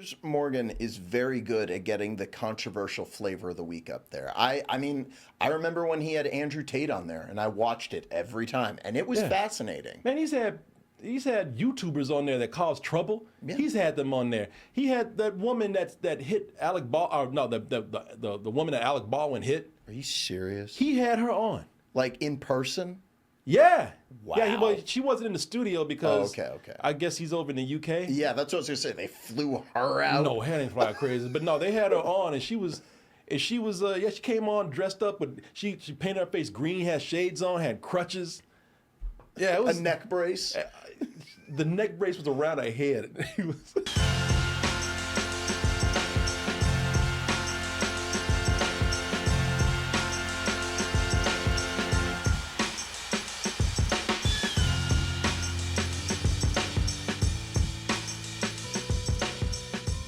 Piers Morgan is very good at getting the controversial flavor of the week up there. I mean, I remember when he had Andrew Tate on there, and I watched it every time, and it was fascinating. Man, he's had YouTubers on there that cause trouble. Yeah. He's had them on there. He had that woman that hit Alec Baldwin. No, the woman that Alec Ballwin hit. Are you serious? He had her on. Like in person? Yeah. Wow. Yeah, she wasn't in the studio because okay. I guess he's over in the UK. Yeah, that's what I was going to say. They flew her out. No, her ain't fly crazy. But no, they had her on, and she came on dressed up, but she painted her face green, had shades on, had crutches. Yeah, it was a neck brace. The neck brace was around her head.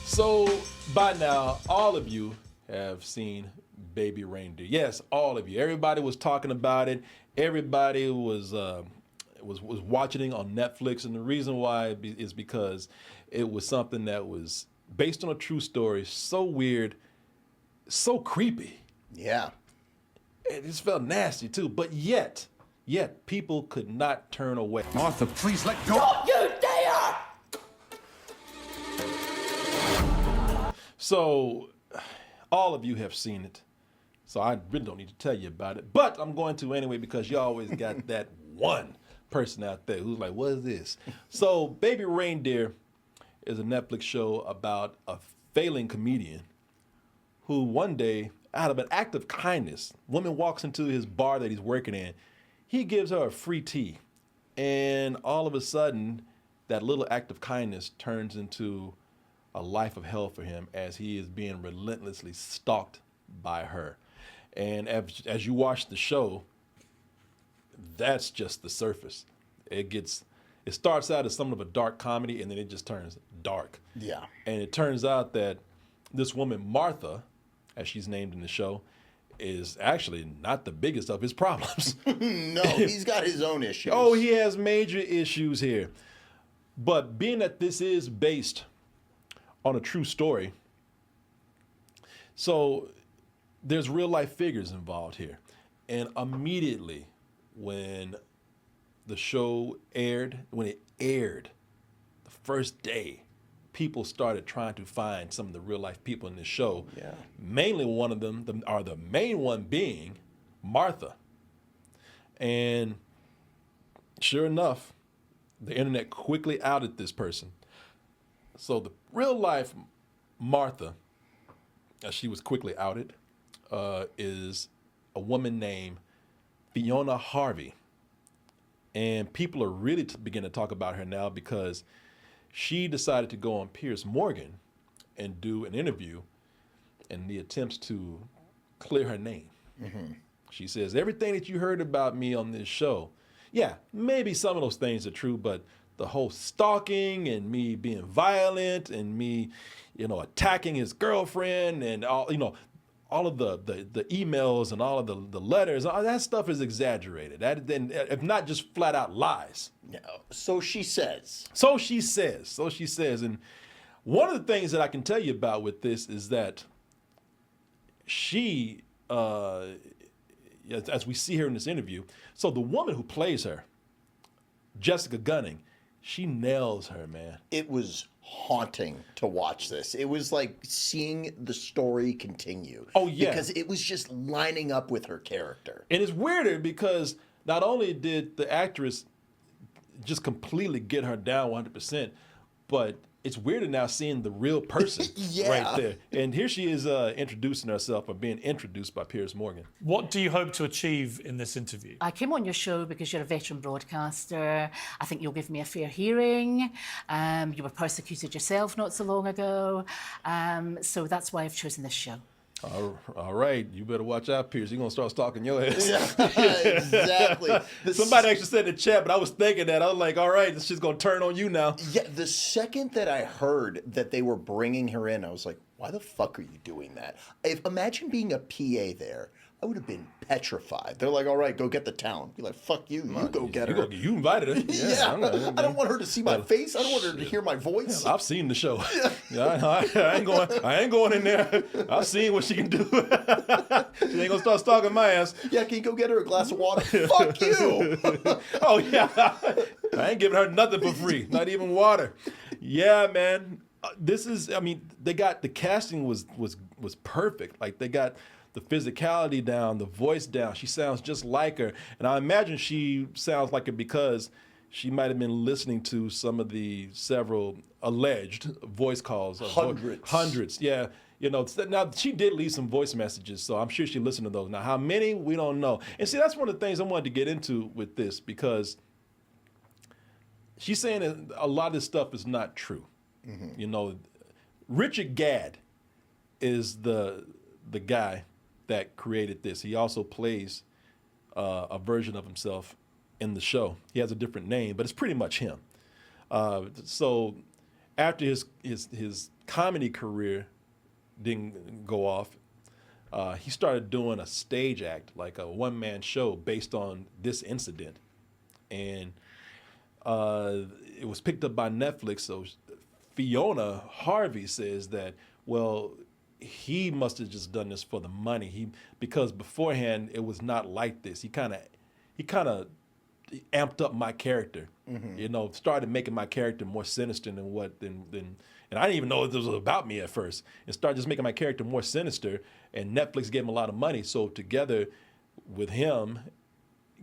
So by now, all of you have seen Baby Reindeer. Yes, all of you. Everybody was talking about it. Everybody was watching it on Netflix, and the reason why is because it was something that was based on a true story. So weird, so creepy. Yeah, it just felt nasty too. But yet people could not turn away. Martha, please let go. Don't you dare! So, all of you have seen it. So I really don't need to tell you about it. But I'm going to anyway because you always got that one person out there who's like, what is this? So Baby Reindeer is a Netflix show about a failing comedian who one day, out of an act of kindness, woman walks into his bar that he's working in. He gives her a free tea. And all of a sudden, that little act of kindness turns into a life of hell for him as he is being relentlessly stalked by her. And as you watch the show, that's just the surface. It starts out as something of a dark comedy, and then it just turns dark. Yeah. And it turns out that this woman, Martha, as she's named in the show, is actually not the biggest of his problems. No, he's got his own issues. Oh, he has major issues here. But being that this is based on a true story, so there's real life figures involved here. And immediately when the show aired, the first day, people started trying to find some of the real life people in this show. Yeah. Mainly one of them, the main one being Martha. And sure enough, the internet quickly outed this person. So the real life Martha, as she was quickly outed, is a woman named Fiona Harvey. And people are really beginning to talk about her now because she decided to go on Piers Morgan and do an interview in the attempts to clear her name. Mm-hmm. She says, everything that you heard about me on this show, yeah, maybe some of those things are true, but the whole stalking and me being violent and me, attacking his girlfriend and all of the emails and all of the letters, all that stuff is exaggerated. That then, if not just flat out lies. No. So she says. So she says. And one of the things that I can tell you about with this is that she, as we see her in this interview, so the woman who plays her, Jessica Gunning, she nails her, man. It was haunting to watch this. It was like seeing the story continue. Oh, yeah. Because it was just lining up with her character. And it's weirder because not only did the actress just completely get her down 100%, but it's weirder now seeing the real person right there. And here she is introducing herself or being introduced by Piers Morgan. What do you hope to achieve in this interview? I came on your show because you're a veteran broadcaster. I think you'll give me a fair hearing. You were persecuted yourself not so long ago. So that's why I've chosen this show. All right, you better watch out, Piers. You're going to start stalking your ass. Exactly. Somebody actually said in the chat, but I was thinking that. I was like, all right, this shit's going to turn on you now. Yeah, the second that I heard that they were bringing her in, I was like, why the fuck are you doing that? Imagine being a PA there. I would have been petrified. They're like, all right, go get the talent. Be like, fuck you, you go get her. You invited her. Yeah, I don't want her to see my face. I don't want her to hear my voice. I've seen the show. I ain't going in there. I've seen what she can do. She ain't gonna start stalking my ass. Yeah, can you go get her a glass of water? Fuck you. Oh yeah, I ain't giving her nothing for free, not even water. Yeah, man. They got the casting was perfect. Like they got the physicality down, the voice down. She sounds just like her. And I imagine she sounds like her because she might have been listening to some of the several alleged voice calls. Hundreds, yeah. Now she did leave some voice messages, so I'm sure she listened to those. Now, how many, we don't know. And see, that's one of the things I wanted to get into with this, because she's saying that a lot of this stuff is not true. Mm-hmm. Richard Gadd is the guy that created this. He also plays a version of himself in the show. He has a different name, but it's pretty much him. So after his comedy career didn't go off, he started doing a stage act, like a one-man show based on this incident. And it was picked up by Netflix. So Fiona Harvey says that, well, he must have just done this for the money. Because beforehand it was not like this. He kind of amped up my character. Mm-hmm. Started making my character more sinister than and I didn't even know it was about me at first. And started just making my character more sinister. And Netflix gave him a lot of money. So together with him,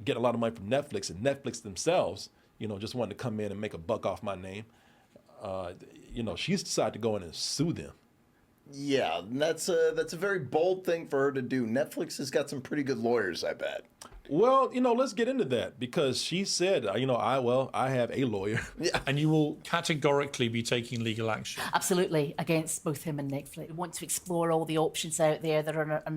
get a lot of money from Netflix, and Netflix themselves, just wanted to come in and make a buck off my name. She's decided to go in and sue them. Yeah, that's a very bold thing for her to do. Netflix has got some pretty good lawyers, I bet. Well, let's get into that, because she said, I have a lawyer. Yeah. And you will categorically be taking legal action. Absolutely, against both him and Netflix. We want to explore all the options out there. There are a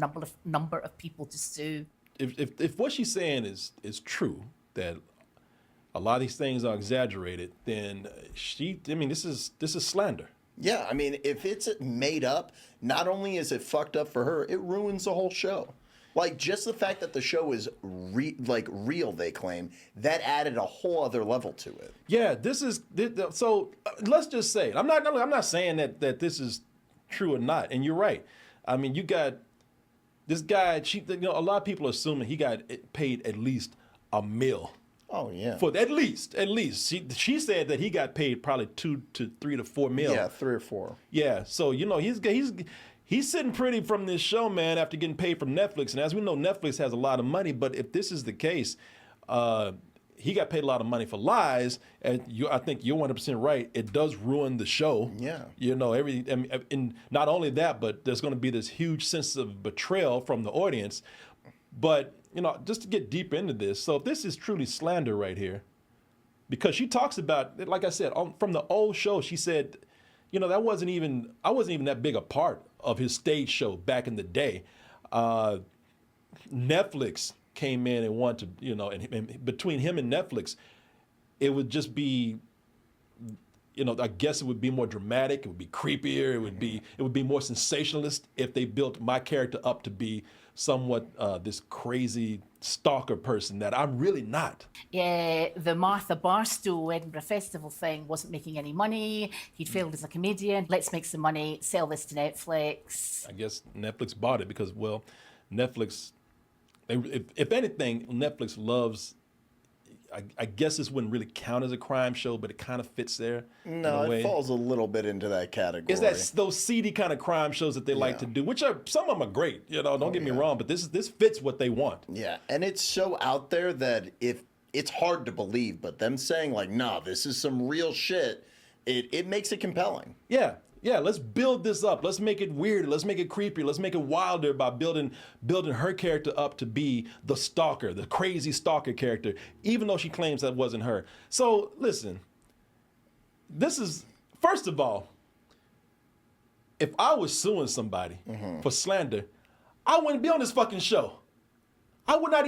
number of people to sue. If what she's saying is true, that a lot of these things are exaggerated, then this is slander. Yeah, if it's made up, not only is it fucked up for her, it ruins the whole show. Like, just the fact that the show is real, they claim, that added a whole other level to it. Yeah, so let's just say it. I'm not saying that this is true or not, and you're right. You got this guy. A lot of people are assuming he got paid at least $1 million. Oh yeah. For at least. She said that he got paid probably $2 to $3 to $4 million. Yeah, 3 or 4. Yeah. So he's sitting pretty from this show, man, after getting paid from Netflix. And as we know, Netflix has a lot of money. But if this is the case, he got paid a lot of money for lies. And I think you're 100% right. It does ruin the show. Yeah. And not only that, but there's going to be this huge sense of betrayal from the audience. But just to get deep into this, so if this is truly slander right here, because she talks about, like I said, from the old show, she said, I wasn't even that big a part of his stage show back in the day. Netflix came in and wanted to, and between him and Netflix, it would just be, I guess it would be more dramatic, it would be creepier, it would be more sensationalist if they built my character up to be somewhat this crazy stalker person that I'm really not. Yeah, the Martha Barstow Edinburgh Festival thing wasn't making any money. He'd failed as a comedian. Let's make some money, sell this to Netflix. I guess Netflix bought it because, well, Netflix, if anything, Netflix loves, I guess this wouldn't really count as a crime show, but it kind of fits there. No, it falls a little bit into that category. It's those seedy kind of crime shows that they like to do, which some of them are great. Don't get me wrong, but this fits what they want. Yeah, and it's so out there that if it's hard to believe, but them saying like, "Nah, this is some real shit," it makes it compelling. Yeah, let's build this up. Let's make it weirder. Let's make it creepier. Let's make it wilder by building her character up to be the stalker, the crazy stalker character, even though she claims that wasn't her. So listen, this is, first of all, if I was suing somebody for slander, I wouldn't be on this fucking show. I would not.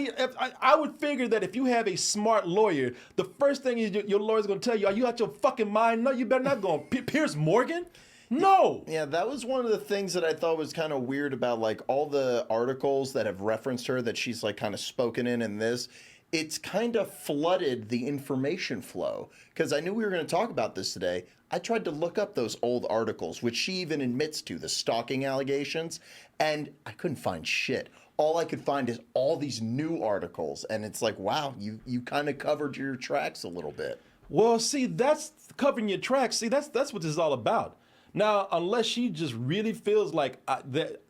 I would figure that if you have a smart lawyer, the first thing your lawyer's going to tell you, are you out your fucking mind? No, you better not go on. Piers Morgan? No. Yeah, that was one of the things that I thought was kind of weird about like all the articles that have referenced her that she's like kind of spoken in this. It's kind of flooded the information flow because I knew we were going to talk about this today. I tried to look up those old articles, which she even admits to, the stalking allegations, and I couldn't find shit. All I could find is all these new articles, and it's like, wow, you kind of covered your tracks a little bit. Well, see, that's covering your tracks. See, that's what this is all about. Now, unless she just really feels like that,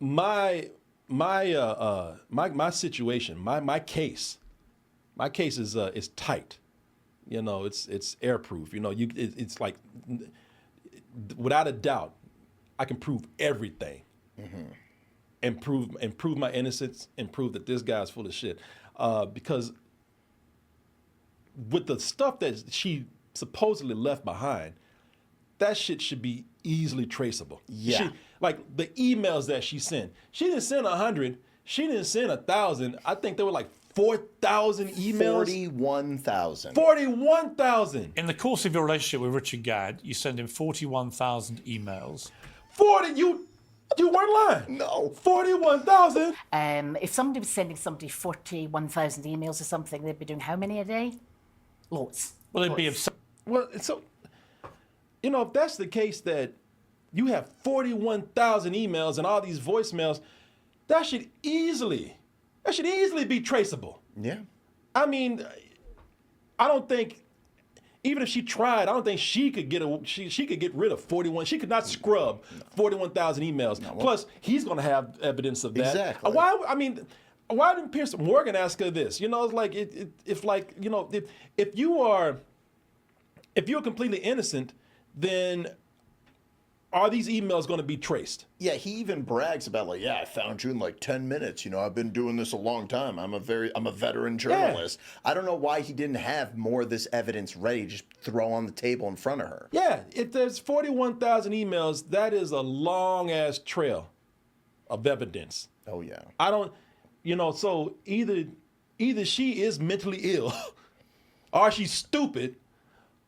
my situation, my case is tight. You know, it's airproof. You know, it's like without a doubt, I can prove everything, and prove my innocence, and prove that this guy's full of shit. Because with the stuff that she supposedly left behind, that shit should be easily traceable. Yeah. Like the emails that she didn't send 100, she didn't send 1,000. I think there were like 4,000 emails. 41,000. 41,000. In the course of your relationship with Richard Gadd, you send him 41,000 emails. 40, you weren't lying. No. 41,000. If somebody was sending somebody 41,000 emails or something, they'd be doing how many a day? Lots. Well, it'd be Lots. Well, so, you know, if that's the case that you have 41,000 emails and all these voicemails, that should easily be traceable. Yeah. I mean, I don't think, even if she tried, I don't think she could get she could get rid of 41. She could not scrub 41,000 emails. No. Plus, he's going to have evidence of that. Exactly. Why didn't Piers Morgan ask her this? You know, it's like if like, you know, if you're completely innocent, then are these emails going to be traced? Yeah, he even brags about like, yeah, I found you in like 10 minutes. You know, I've been doing this a long time. I'm a veteran journalist. I don't know why he didn't have more of this evidence ready to just throw on the table in front of her. Yeah, if there's 41,000 emails, that is a long ass trail of evidence. Oh yeah. I don't, you know, so either she is mentally ill or she's stupid,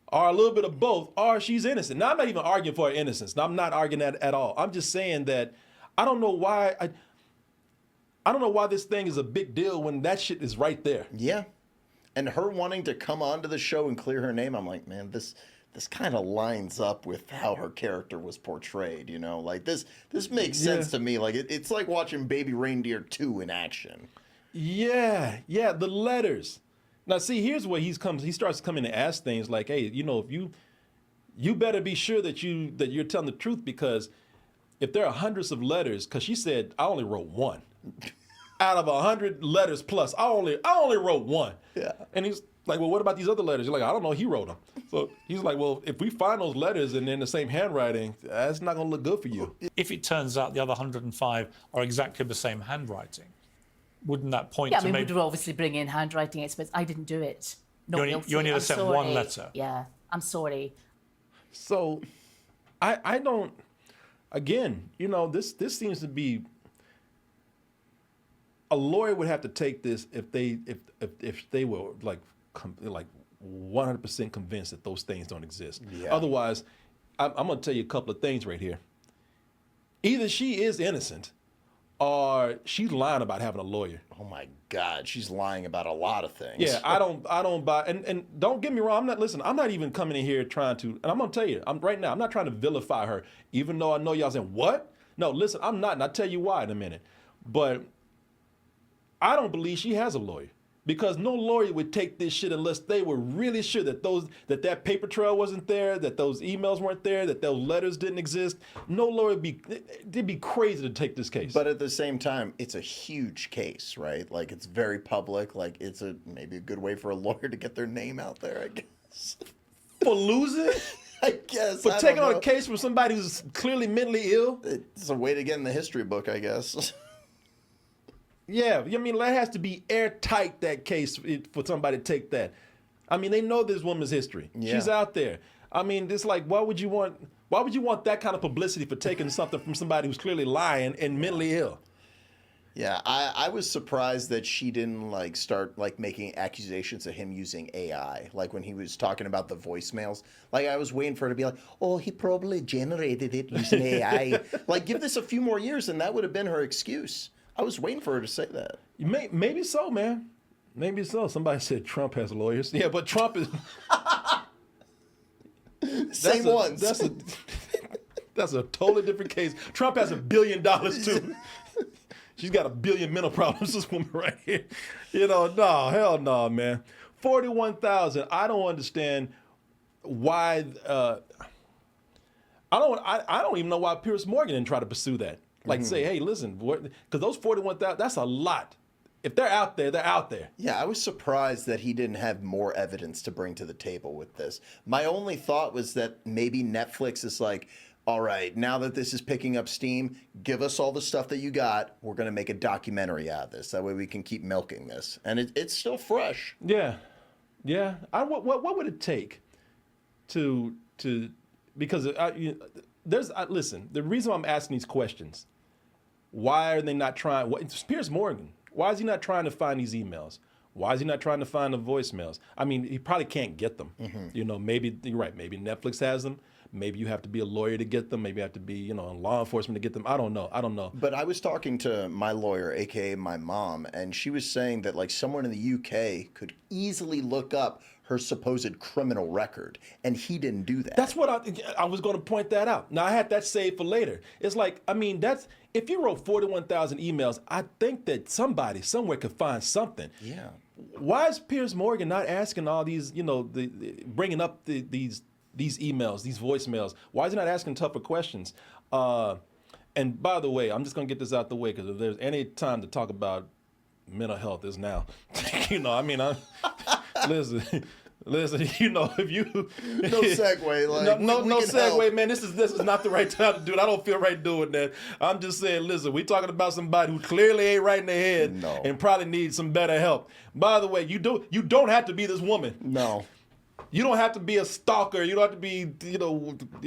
or a little bit of both, or she's innocent. Now, I'm not even arguing for her innocence. Now, I'm not arguing that at all. I'm just saying that I don't know why this thing is a big deal when that shit is right there. Yeah. And her wanting to come onto the show and clear her name, I'm like, man, this kind of lines up with how her character was portrayed, you know? Like this makes sense to me. Like it's like watching Baby Reindeer 2 in action. Yeah, the letters. Now, see, here's where he starts coming to ask things like, hey, you know, if you better be sure that you're telling the truth, because if there are hundreds of letters, because she said, I only wrote one. Out of 100 letters plus, I only wrote one. Yeah. And he's like, well, what about these other letters? You're like, I don't know, he wrote them. So he's like, well, if we find those letters and they're in the same handwriting, that's not going to look good for you. If it turns out the other 105 are exactly the same handwriting, wouldn't that point Yeah, I to mean, maybe... we'd obviously bring in handwriting experts. I didn't do it. No, You only ever sent one letter. Yeah, I'm sorry. So I don't, again, you know, this seems to be, a lawyer would have to take this if they were like 100% convinced that those things don't exist. Yeah. Otherwise, I'm going to tell you a couple of things right here. Either she is innocent or she's lying about having a lawyer. Oh my God, she's lying about a lot of things. Yeah, I don't buy, and don't get me wrong, I'm not even coming in here trying to, and I'm gonna tell you, I'm not trying to vilify her, even though I know y'all saying, what? No, listen, I'm not, and I'll tell you why in a minute. But I don't believe she has a lawyer, because no lawyer would take this shit unless they were really sure that that paper trail wasn't there, that those emails weren't there, that those letters didn't exist. No lawyer they'd be crazy to take this case. But at the same time, it's a huge case, right? Like it's very public. Like it's maybe a good way for a lawyer to get their name out there, I guess. For losing? I guess. For taking on a case from somebody who's clearly mentally ill? It's a way to get in the history book, I guess. Yeah, I mean, that has to be airtight, that case, for somebody to take that. I mean, they know this woman's history. Yeah. She's out there. I mean, it's like, why would you want that kind of publicity for taking something from somebody who's clearly lying and mentally ill? Yeah, I was surprised that she didn't like start like making accusations of him using AI. Like when he was talking about the voicemails. Like I was waiting for her to be like, "Oh, he probably generated it using AI." Like give this a few more years and that would have been her excuse. I was waiting for her to say that. Maybe so, man. Maybe so. Somebody said Trump has lawyers. Yeah, but Trump is Same ones. That's a totally different case. Trump has $1 billion too. She's got 1 billion mental problems, this woman right here. No, hell no, man. 41,000. I don't understand why. I don't even know why Piers Morgan didn't try to pursue that. Like say, hey, listen, because those 41,000, that's a lot. If they're out there, they're out there. Yeah, I was surprised that he didn't have more evidence to bring to the table with this. My only thought was that maybe Netflix is like, all right, now that this is picking up steam, give us all the stuff that you got. We're going to make a documentary out of this. That way we can keep milking this. And it's still fresh. Yeah. What would it take to because listen, the reason why I'm asking these questions, why are they not trying? It's Piers Morgan. Why is he not trying to find these emails? Why is he not trying to find the voicemails? I mean, he probably can't get them. Maybe you're right. Maybe Netflix has them. Maybe you have to be a lawyer to get them. Maybe you have to be, in law enforcement to get them. I don't know. But I was talking to my lawyer, aka my mom, and she was saying that like someone in the UK could easily look up her supposed criminal record, and he didn't do that. That's what I was going to point that out. Now I had that saved for later. It's like, I mean, if you wrote 41,000 emails, I think that somebody somewhere could find something. Yeah. Why is Piers Morgan not asking all these, bringing up these emails, these voicemails? Why is he not asking tougher questions? And by the way, I'm just going to get this out the way because if there's any time to talk about mental health, is now. Listen, if you no segue, like no we can segue, help. man. This is not the right time to do it. I don't feel right doing that. I'm just saying, listen, we talking about somebody who clearly ain't right in their head and probably needs some better help. By the way, you don't have to be this woman. No. You don't have to be a stalker. You don't have to be,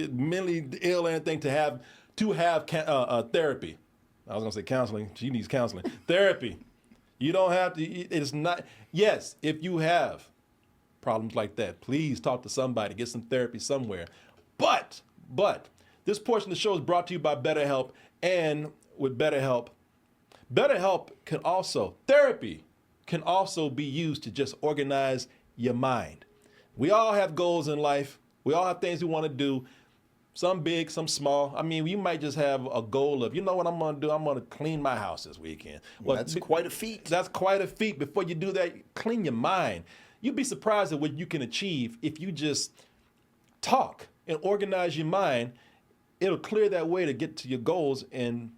mentally ill or anything to have therapy. I was gonna say counseling. She needs counseling. Therapy. You don't have to. It's not. Yes, if you have problems like that, please talk to somebody. Get some therapy somewhere. But this portion of the show is brought to you by BetterHelp, and with BetterHelp therapy can also be used to just organize your mind. We all have goals in life. We all have things we want to do. Some big, some small. I mean, you might just have a goal of, what I'm going to do? I'm going to clean my house this weekend. Well, that's quite a feat. That's quite a feat. Before you do that, clean your mind. You'd be surprised at what you can achieve if you just talk and organize your mind. It'll clear that way to get to your goals and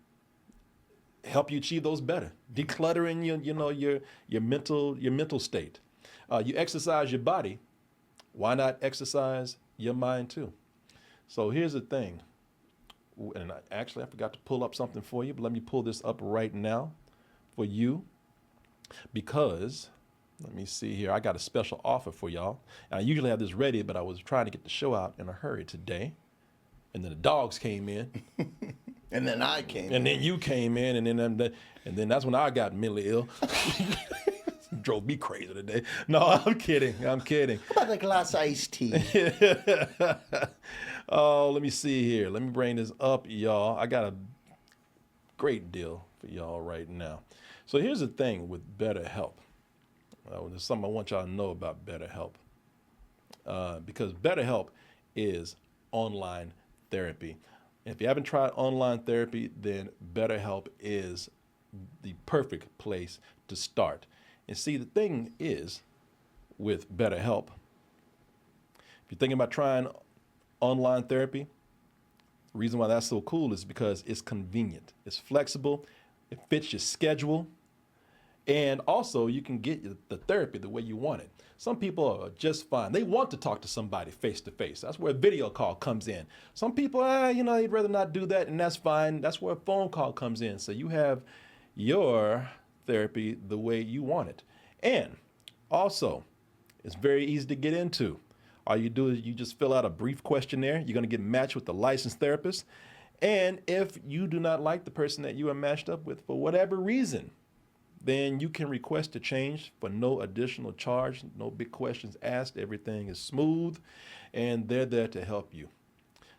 help you achieve those better. Decluttering your mental state. You exercise your body. Why not exercise your mind too? So here's the thing, and I forgot to pull up something for you, but let me pull this up right now for you because, let me see here, I got a special offer for y'all. And I usually have this ready, but I was trying to get the show out in a hurry today, and then the dogs came in. And then I came in. And then you came in, and then that's when I got mentally ill. Drove me crazy today. No, I'm kidding. How about a glass iced tea? Oh, let me see here. Let me bring this up, y'all. I got a great deal for y'all right now. So here's the thing with BetterHelp. There's something I want y'all to know about BetterHelp. Because BetterHelp is online therapy. And if you haven't tried online therapy, then BetterHelp is the perfect place to start. And see, the thing is with BetterHelp, if you're thinking about trying online therapy, the reason why that's so cool is because it's convenient, it's flexible, it fits your schedule, and also you can get the therapy the way you want it. Some people are just fine. They want to talk to somebody face to face. That's where a video call comes in. Some people, they'd rather not do that, and that's fine. That's where a phone call comes in. So you have your therapy the way you want it. And also, it's very easy to get into. All you do is you just fill out a brief questionnaire. You're going to get matched with a licensed therapist. And if you do not like the person that you are matched up with for whatever reason, then you can request a change for no additional charge, no big questions asked. Everything is smooth, and they're there to help you.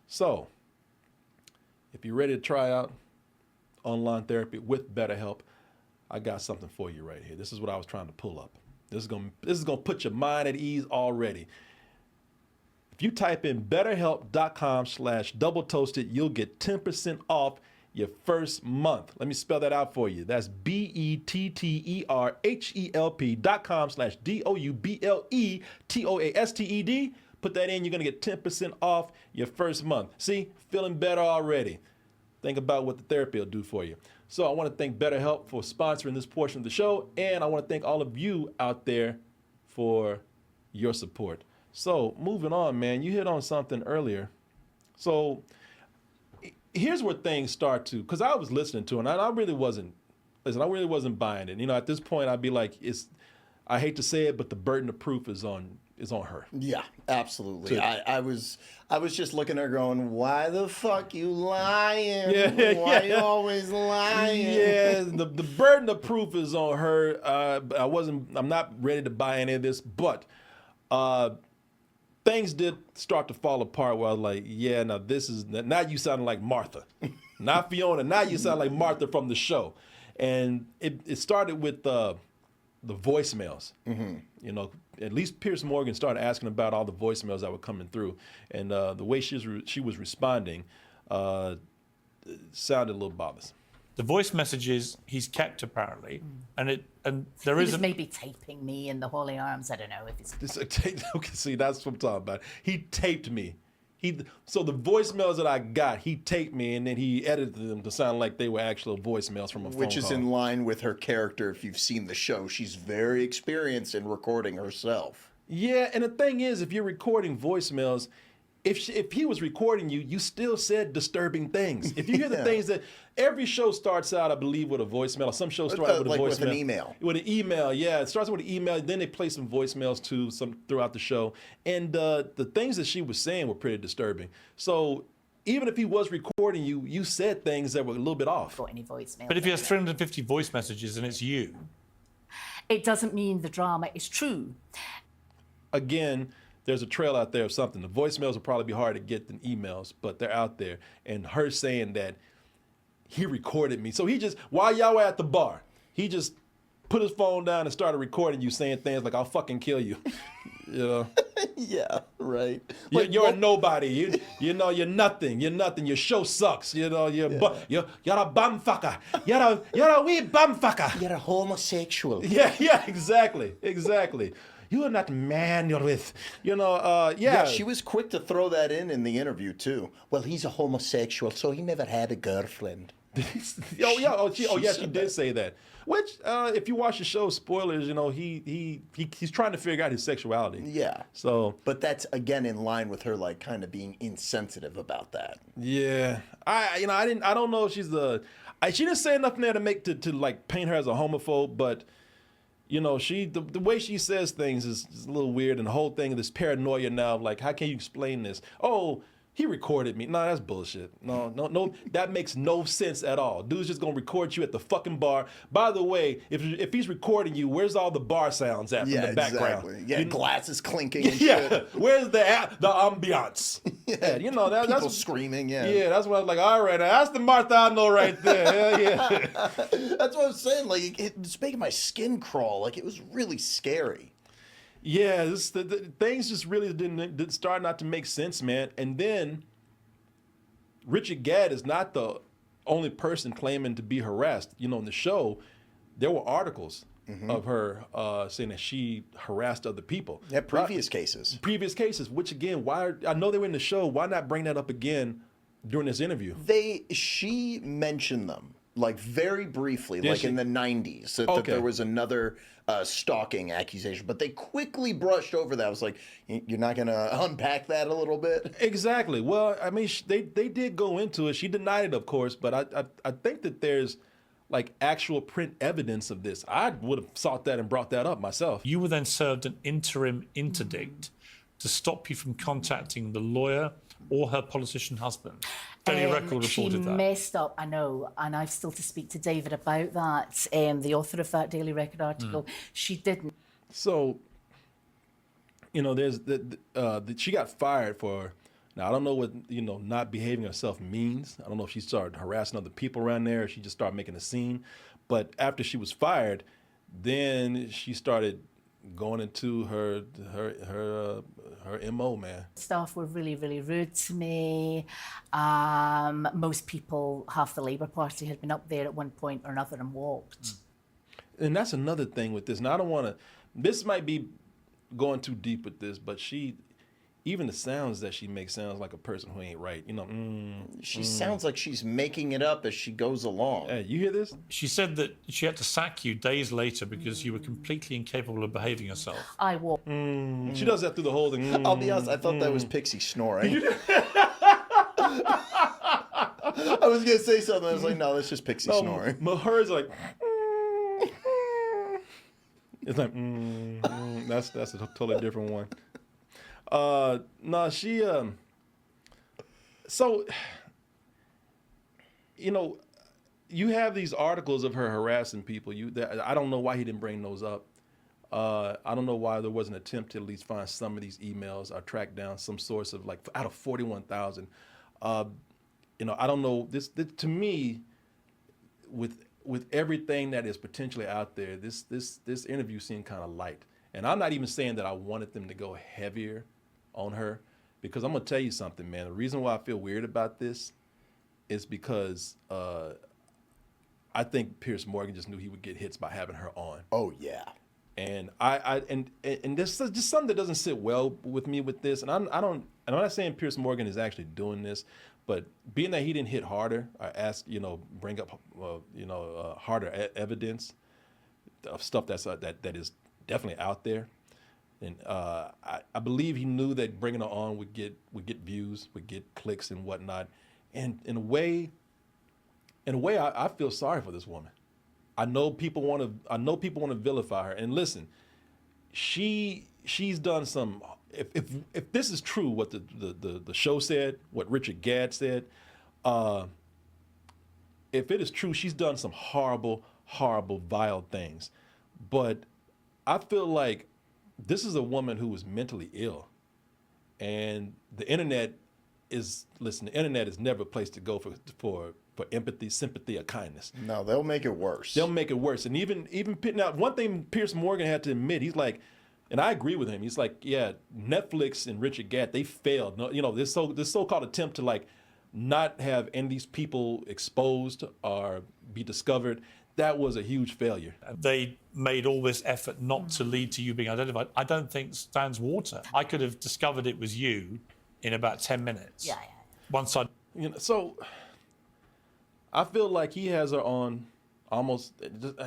So, if you're ready to try out online therapy with BetterHelp, I got something for you right here. This is what I was trying to pull up. This is gonna put your mind at ease already. If you type in betterhelp.com/doubletoasted, you'll get 10% off your first month. Let me spell that out for you. That's BETTERHELP.com/DOUBLETOASTED. Put that in, you're gonna get 10% off your first month. See, feeling better already. Think about what the therapy will do for you. So I want to thank BetterHelp for sponsoring this portion of the show, and I want to thank all of you out there for your support. So moving on, man, you hit on something earlier. So here's where things start to, because I was listening to it, and I really wasn't buying it. You know, at this point, I'd be like, I hate to say it, but the burden of proof is on her. Yeah, absolutely. I was just looking at her going, why the fuck you lying? Yeah, why you always lying? Yeah, the burden of proof is on her. I'm not ready to buy any of this, but things did start to fall apart where I was like, yeah, now you sounding like Martha. Not Fiona, now you sound like Martha from the show. And it started with the voicemails. Mm-hmm. You know, at least Piers Morgan started asking about all the voicemails that were coming through, and the way she was responding sounded a little bothersome. The voice messages he's kept apparently, and there He is was maybe taping me in the holy arms. I don't know if it's. Okay, see, that's what I'm talking about. He taped me. So the voicemails that I got, he taped me, and then he edited them to sound like they were actual voicemails from a phone call. Which is in line with her character. If you've seen the show, she's very experienced in recording herself. Yeah, and the thing is, if you're recording voicemails, if he was recording you, you still said disturbing things. If you hear the things that every show starts out, I believe, with a voicemail. Some shows start with a voicemail. With an email. With an email, yeah. It starts with an email, then they play some voicemails too throughout the show. And the things that she was saying were pretty disturbing. So even if he was recording you, you said things that were a little bit off. Got any voicemail? But if he has 350 voice messages and it's you, it doesn't mean the drama is true. Again, there's a trail out there of something. The voicemails will probably be hard to get than emails, but they're out there. And her saying that he recorded me. So he just, while y'all were at the bar, he just put his phone down and started recording you saying things like, I'll fucking kill you. You know? Yeah, right. You're a nobody. You know, you're nothing. You're nothing. Your show sucks. You know, you're a bumfucker. You're a wee bumfucker. You're a homosexual. Yeah, exactly. You are not man you're with. You know, yeah. She was quick to throw that in the interview, too. Well, he's a homosexual, so he never had a girlfriend. She did say that. Which, if you watch the show, spoilers, you know, he's trying to figure out his sexuality. Yeah. So, but that's again in line with her, like, kind of being insensitive about that. Yeah, I don't know if she's she didn't say enough in there to make to like paint her as a homophobe, but. You know, the way she says things is a little weird, and the whole thing of this paranoia now of like, how can you explain this? Oh, he recorded me. No, that's bullshit. No, that makes no sense at all. Dude's just gonna record you at the fucking bar. By the way, if he's recording you, where's all the bar sounds at from the background? Exactly. Yeah, glasses clinking and shit. Where's the ambiance? Yeah, you know, people screaming, Yeah, that's what I was like, all right, that's the Martha I know right there. Hell yeah. That's what I was saying. Like, it's making my skin crawl. Like, it was really scary. Yeah, the things just really didn't start not to make sense, man. And then Richard Gadd is not the only person claiming to be harassed. You know, in the show, there were articles of her saying that she harassed other people. Yeah, previous cases. Which again, I know they were in the show. Why not bring that up again during this interview? She mentioned them. Like, very briefly, in the 90s, that there was another stalking accusation. But they quickly brushed over that. I was like, you're not going to unpack that a little bit? Exactly. Well, I mean, they did go into it. She denied it, of course. But I think that there's, like, actual print evidence of this. I would have sought that and brought that up myself. you were then served an interim interdict to stop you from contacting the lawyer or her politician husband? Daily Record She reported that. messed up, I know, and I've still to speak to David about that, the author of that Daily Record article. She didn't. So, there's she got fired for. Now I don't know what not behaving herself means. I don't know if she started harassing other people around there, or she just started making a scene. But after she was fired, then she started going into her MO, man. Staff were really, really rude to me. Most people, half the Labour Party, had been up there at one point or another and walked. And that's another thing with this. Now I don't want to. This might be going too deep with this, but even the sounds that she makes sounds like a person who ain't right. She sounds like she's making it up as she goes along. Hey, you hear this? She said that she had to sack you days later because you were completely incapable of behaving yourself. I walked. She does that through the whole thing. I'll be honest, I thought that was Pixie snoring. I was going to say something. I was like, no, that's just Pixie snoring. But hers like. It's like, that's a totally different one. No, she, so, you have these articles of her harassing people. I don't know why he didn't bring those up. I don't know why there was an attempt to at least find some of these emails or track down some source of out of 41,000. I don't know this to me with everything that is potentially out there, this interview seemed kind of light. And I'm not even saying that I wanted them to go heavier on her, because I'm gonna tell you something, man. The reason why I feel weird about this is because I think Piers Morgan just knew he would get hits by having her on. Oh yeah. And and there's just something that doesn't sit well with me with this. And I'm not saying Piers Morgan is actually doing this, but being that he didn't hit harder or bring up harder evidence of stuff that is definitely out there. And I believe he knew that bringing her on would get views, would get clicks and whatnot. And in a way, I feel sorry for this woman. I know people want to vilify her. And listen, she's done some. If this is true, what the show said, what Richard Gadd said, if it is true, she's done some horrible, vile things. But I feel like this is a woman who is mentally ill, and the internet is never a place to go for empathy, sympathy, or kindness. No, they'll make it worse. They'll make it worse. And even now, one thing Piers Morgan had to admit, he's like, and I agree with him. He's like, yeah, Netflix and Richard Gadd, they failed. No, this so-called attempt to not have any of these people exposed or be discovered. That was a huge failure. They made all this effort not to lead to you being identified. I don't think stands water. I could have discovered it was you in about 10 minutes. Yeah. Once I... So I feel like he has her on almost,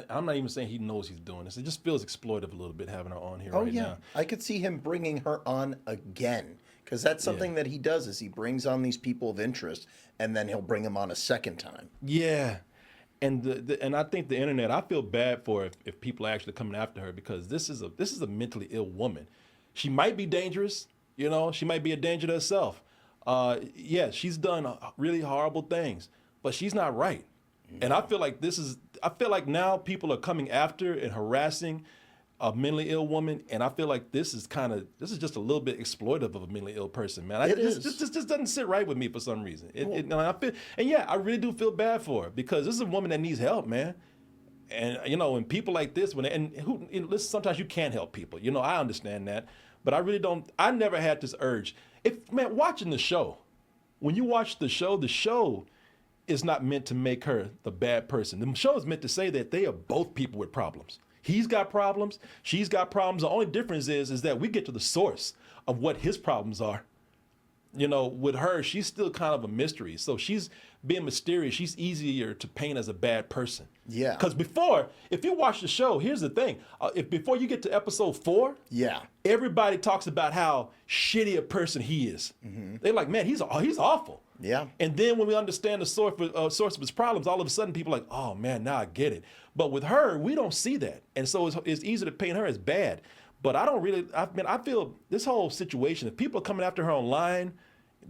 I'm not even saying he knows he's doing this. It just feels exploitive a little bit having her on here now. I could see him bringing her on again, because that's something that he does, is he brings on these people of interest and then he'll bring them on a second time. Yeah. And I think the internet, I feel bad for if people are actually coming after her, because this is a mentally ill woman. She might be dangerous, she might be a danger to herself. She's done really horrible things, but she's not right. And I feel like now people are coming after and harassing a mentally ill woman, and I feel like this is just a little bit exploitive of a mentally ill person, man. This just doesn't sit right with me for some reason. I really do feel bad for her, because this is a woman that needs help, man. And when people like this, listen, sometimes you can't help people. I understand that, but I really don't. I never had this urge. Watching the show, when you watch the show is not meant to make her the bad person. The show is meant to say that they are both people with problems. He's got problems, she's got problems. The only difference is that we get to the source of what his problems are. With her, she's still kind of a mystery. So she's being mysterious. She's easier to paint as a bad person. Yeah. Because if you watch the show, here's the thing. Before you get to episode 4, everybody talks about how shitty a person he is. Mm-hmm. They're like, man, he's awful. Yeah. And then when we understand the source of his problems, all of a sudden people are like, oh man, now I get it. But with her, we don't see that. And so it's easy to paint her as bad. But I feel this whole situation, if people are coming after her online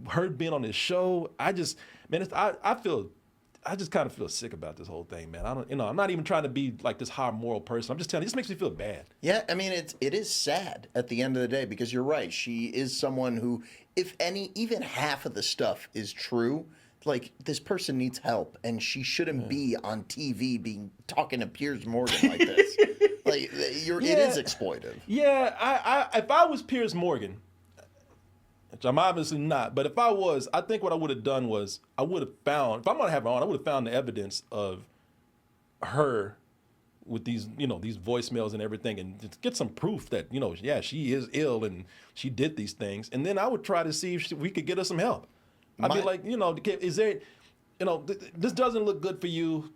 her being on this show, I just kind of feel sick about this whole thing, man. I'm not even trying to be like this high moral person. I'm just telling you, this makes me feel bad. Yeah, I mean, it is sad at the end of the day because you're right. She is someone who, if even half of the stuff is true, like this person needs help, and she shouldn't be on TV talking to Piers Morgan like this. Like it is exploitive. Yeah, I if I was Piers Morgan, which I'm obviously not, but if I was, I think what I would have done was I would have found, if I'm gonna have her on, I would have found the evidence of her with these, these voicemails and everything, and just get some proof that, yeah, she is ill and she did these things, and then I would try to see if we could get her some help. I'd be like, is there, this doesn't look good for you.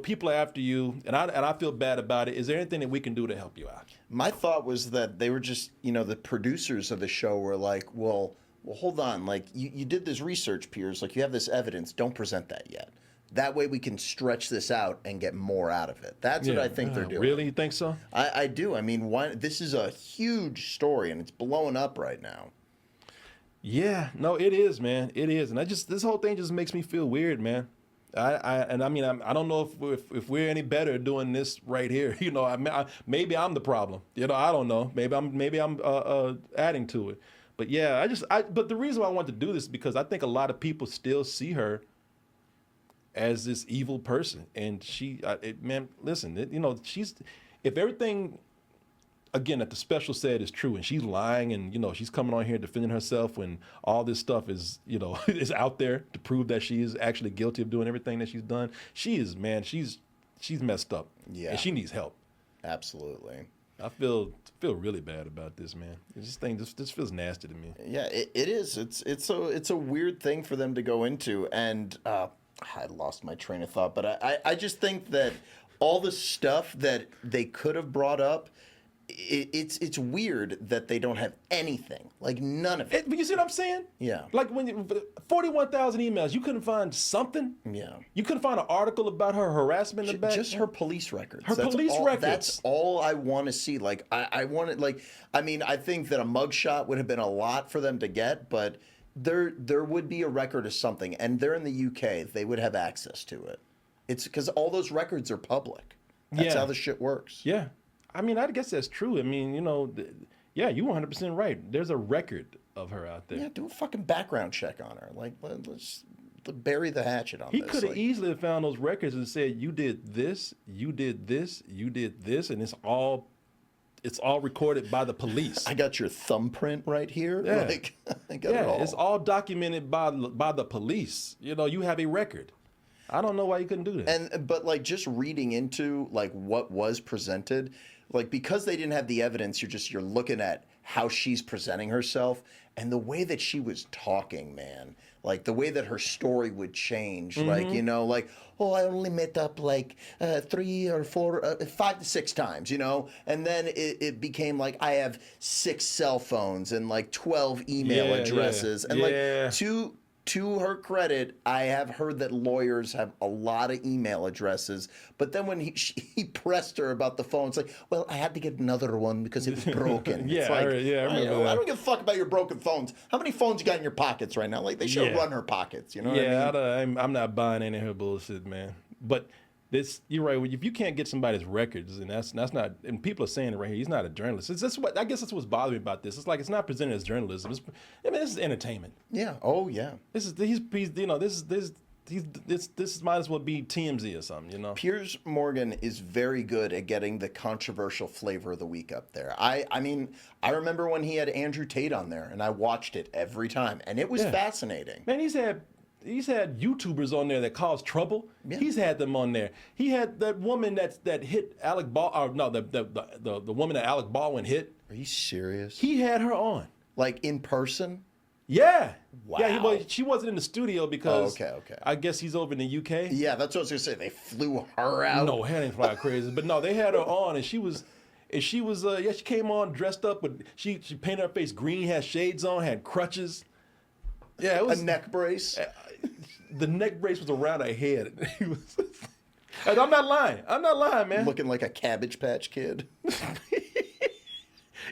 People are after you, and I feel bad about it. Is there anything that we can do to help you out? My thought was that they were just, the producers of the show were like, well, hold on. Like, you did this research, Piers. Like, you have this evidence. Don't present that yet. That way we can stretch this out and get more out of it. That's what I think they're doing. Really? You think so? I do. I mean, this is a huge story, and it's blowing up right now. Yeah. No, it is, man. It is. And this whole thing just makes me feel weird, man. I don't know if we're any better doing this right here. Maybe I'm the problem. I don't know. Maybe I'm adding to it. But yeah, but the reason why I want to do this is because I think a lot of people still see her as this evil person, and man, listen, she's, if everything, again, that the special said is true, and she's lying, and she's coming on here defending herself when all this stuff is is out there to prove that she is actually guilty of doing everything that she's done. She's messed up. Yeah, and she needs help. Absolutely. I feel really bad about this, man. This thing this feels nasty to me. Yeah, it is. It's a weird thing for them to go into, and I lost my train of thought, but I just think that all the stuff that they could have brought up, it's weird that they don't have anything, like none of it. But you see what I'm saying? Yeah. Like when 41,000 emails, you couldn't find something. Yeah. You couldn't find an article about her harassment in the back. Just her police records. Police records. That's all I want to see. Like I wanted, like, I mean, I think that a mugshot would have been a lot for them to get, but there would be a record of something, and they're in the UK. They would have access to it. It's because all those records are public. That's how the shit works. Yeah. I mean, I guess that's true. I mean, yeah, you're 100% right. There's a record of her out there. Yeah, do a fucking background check on her. Like, let's bury the hatchet on this. He could have easily have found those records and said, you did this, you did this, you did this, and it's all recorded by the police. I got your thumbprint right here. Yeah. Like, I got it all. It's all documented by the police. You have a record. I don't know why you couldn't do that. But like just reading into like what was presented, like because they didn't have the evidence, you're looking at how she's presenting herself and the way that she was talking, man. Like the way that her story would change, like like, oh, I only met up like 3 or 4, 5 to 6 times, and then it became like I have 6 cell phones and like 12 email addresses, and like to her credit, I have heard that lawyers have a lot of email addresses, but then when he pressed her about the phone, it's like, well, I had to get another one because it was broken. It's like, I remember that. I don't give a fuck about your broken phones. How many phones you got in your pockets right now? Like, they should run her pockets, you know what I mean? I'm not buying any of her bullshit, man. But you're right. If you can't get somebody's records, and that's not, and people are saying it right here, he's not a journalist. I guess that's what's bothering me about this. It's like it's not presented as journalism. This is entertainment. Yeah. Oh yeah. This might as well be TMZ or something, Piers Morgan is very good at getting the controversial flavor of the week up there. I mean, I remember when he had Andrew Tate on there, and I watched it every time, and it was fascinating. Man, he's had YouTubers on there that cause trouble. Yeah. He's had them on there. He had that woman that hit Alec Baldwin. No, the woman that Alec Ballwin hit. Are you serious? He had her on. Like in person? Yeah. Wow. Yeah, she wasn't in the studio because okay. I guess he's over in the UK. Yeah, that's what I was gonna say. They flew her out. No, her didn't fly crazy. But no, they had her on, and she came on dressed up with, she painted her face green, had shades on, had crutches. Yeah, it was a neck brace. The neck brace was around her head. And I'm not lying, man. Looking like a Cabbage Patch Kid.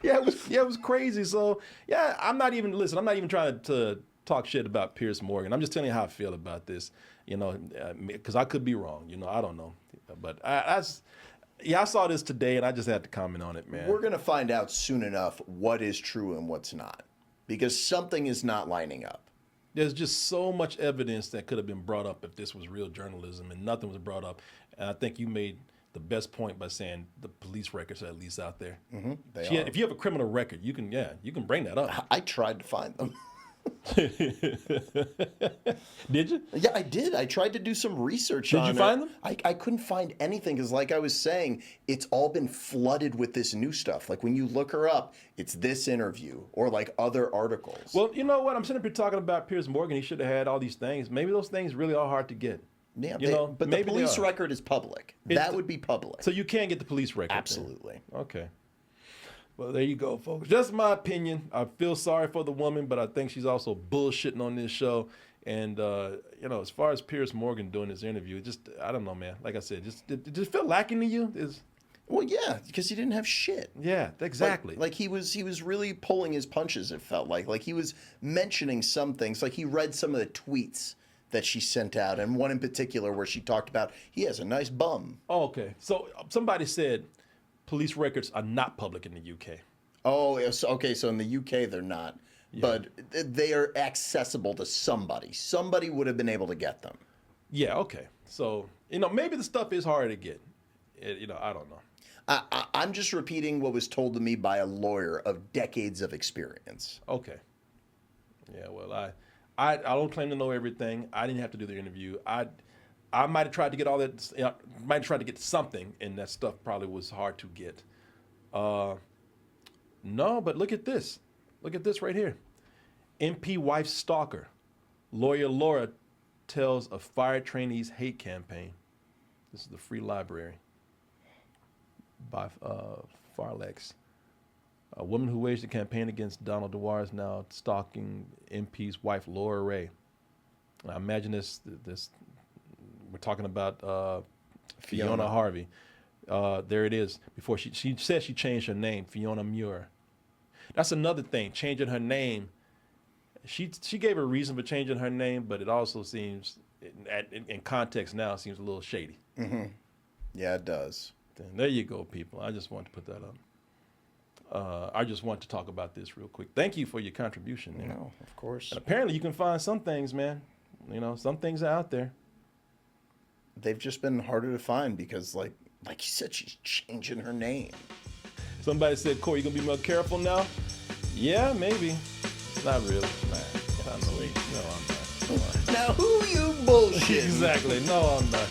Yeah, it was crazy. So yeah, I'm not even trying to talk shit about Piers Morgan. I'm just telling you how I feel about this, because I could be wrong. I don't know. But I saw this today, and I just had to comment on it, man. We're going to find out soon enough what is true and what's not, because something is not lining up. There's just so much evidence that could have been brought up if this was real journalism, and nothing was brought up. And I think you made the best point by saying the police records are at least out there. Mm-hmm, If you have a criminal record, you can bring that up. I tried to find them. Did you? Yeah, I did. I tried to do some research on it. Did you find them? I couldn't find anything because, like I was saying, it's all been flooded with this new stuff. Like when you look her up, it's this interview or like other articles. Well, you know what? I'm sitting up here talking about Piers Morgan. He should have had all these things. Maybe those things really are hard to get. Yeah, but the maybe police record is public. That would be public. So you can get the police record. Absolutely. Then. Okay. Well, there you go, folks. Just my opinion. I feel sorry for the woman, but I think she's also bullshitting on this show. And, as far as Piers Morgan doing this interview, I don't know, man. Like I said, did it feel lacking to you? Well, yeah, because he didn't have shit. Yeah, exactly. Like he was really pulling his punches, it felt like. Like he was mentioning some things. Like he read some of the tweets that she sent out, and one in particular where she talked about he has a nice bum. Oh, okay. So somebody said police records are not public in the UK. Oh, okay. So in the UK they're not, but they are accessible to somebody. Somebody would have been able to get them. Yeah. Okay. So maybe the stuff is hard to get. I don't know. I'm just repeating what was told to me by a lawyer of decades of experience. Okay. Yeah. Well, I don't claim to know everything. I didn't have to do the interview. I might have tried to get all that. Might have tried to get something, and that stuff probably was hard to get. No, but look at this. Look at this right here. MP wife stalker. Lawyer Laura tells a fired trainees hate campaign. This is the Free Library by Farlex. A woman who waged a campaign against Donald Dewar is now stalking MP's wife, Laura Ray. I imagine this. We're talking about Fiona Harvey. There it is. Before she said she changed her name, Fiona Muir. That's another thing, changing her name. She gave a reason for changing her name, but it also seems, in context now, it seems a little shady. Mm-hmm. Yeah, it does. Then there you go, people. I just want to put that up. I just want to talk about this real quick. Thank you for your contribution there. No, of course. And apparently you can find some things, man. Some things are out there. They've just been harder to find because, like you said, she's changing her name. Somebody said, Corey, you gonna be more careful now? Yeah, maybe. Not really. Nah, not really. No, I'm not. Now who you bullshit? Exactly. No, I'm not.